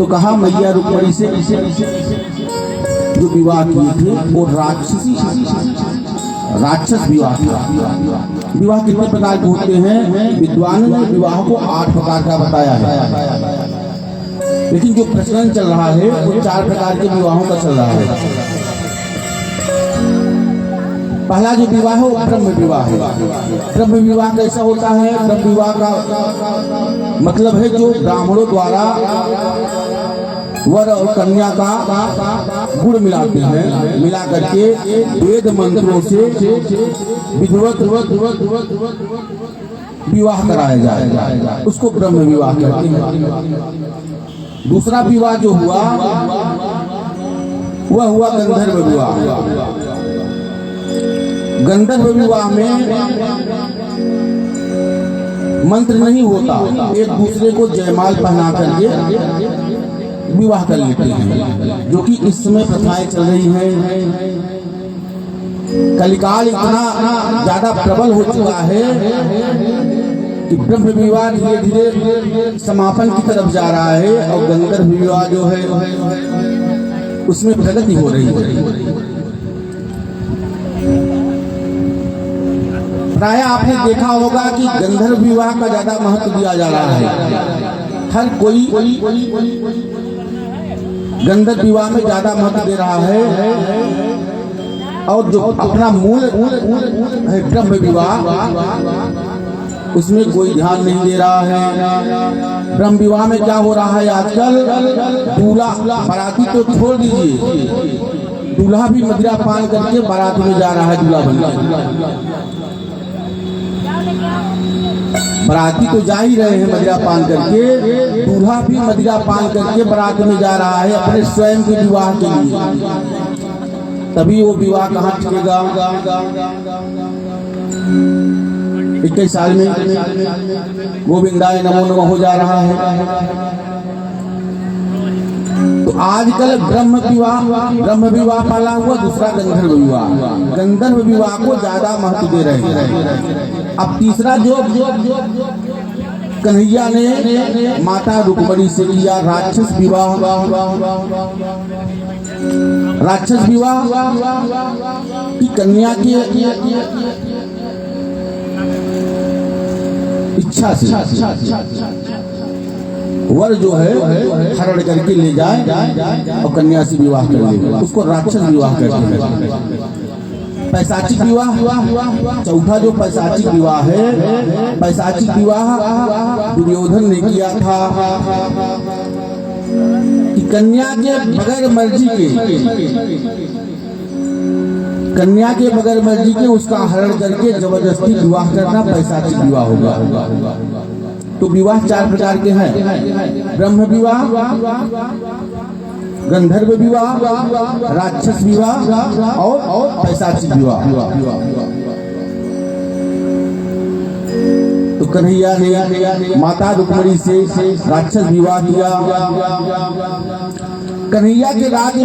तो कहा मैया रुक्मणी से जो विवाह किए थे वो राक्षस विवाह था। विवाह कितने प्रकार के होते हैं? विद्वानों ने विवाह को 8 प्रकार का बताया है, लेकिन जो प्रचलन चल रहा है वो 4 प्रकार के विवाहों का चल रहा है। पहला जो विवाह है वो ब्रह्म विवाह है। ब्रह्म विवाह कैसा होता है? ब्रह्म विवाह का मतलब है जो ब्राह्मणों द्वारा वर और कन्या का गुण मिलाते हैं, मिला करके वेद मंत्रों से विधिवत विवाह कराया जाएगा, उसको ब्रह्म विवाह कहते हैं। दूसरा विवाह जो हुआ वह हुआ गंधर्व विवाह। गंधर्व विवाह में मंत्र नहीं होता, एक दूसरे को जयमाल पहना करके विवाह कर लेते हैं, जो कि इस समय प्रथाएं चल रही हैं। कलिकाल इतना ज्यादा प्रबल हो चुका है कि ब्रह्म विवाह धीरे धीरे समापन की तरफ जा रहा है और गंधर्व विवाह जो है उसमें प्रगति हो रही है। प्राय आपने देखा होगा कि गंधर्व विवाह का ज्यादा महत्व दिया जा रहा है। हर कोई गंधर्व विवाह में ज्यादा महत्व दे रहा है, और जो अपना मूल है ब्रह्म विवाह उसमें कोई ध्यान नहीं दे रहा है। ब्रह्म विवाह में क्या हो रहा है आजकल? दूल्हा बाराती तो छोड़ दीजिए, दूल्हा भी मदिरा पान करके बारात में जा रहा है। दूल्हा बनकर बाराती तो जा ही रहे हैं मदिरा पान करके, दूल्हा भी मदिरा पान करके बारात में जा रहा है अपने स्वयं के विवाह के लिए। तभी वो विवाह कहाँ टिकेगा? 21 साल में गोविंदाय नमो नमः हो जा रहा है। तो आजकल ब्रह्म विवाह पाला हुआ, दूसरा गंधर्व विवाह। गंधर्व विवाह को ज्यादा महत्व दे रहे हैं। अब तीसरा जो कन्हैया ने माता रुक्मणी से किया राक्षस विवाह। राक्षस विवाह की कन्या की इच्छा से वर जो है हरण करके ले जाए और कन्या से विवाह कर ले, उसको राक्षस विवाह कहते हैं। पैशाचिक विवाह, चौथा जो पैशाचिक विवाह है, पैशाचिक विवाह दुर्योधन ने किया था कि कन्या के बगैर मर्जी के उसका हरण करके जबरदस्ती विवाह करना पैशाचिक विवाह होगा। तो विवाह 4 प्रकार के हैं: ब्रह्म विवाह, गंधर्व विवाह, राक्षस विवाह और पैशाचिक विवाह। तो कन्हैया ने माता रुक्मणी से राक्षस विवाह किया। कन्हैया के राज्य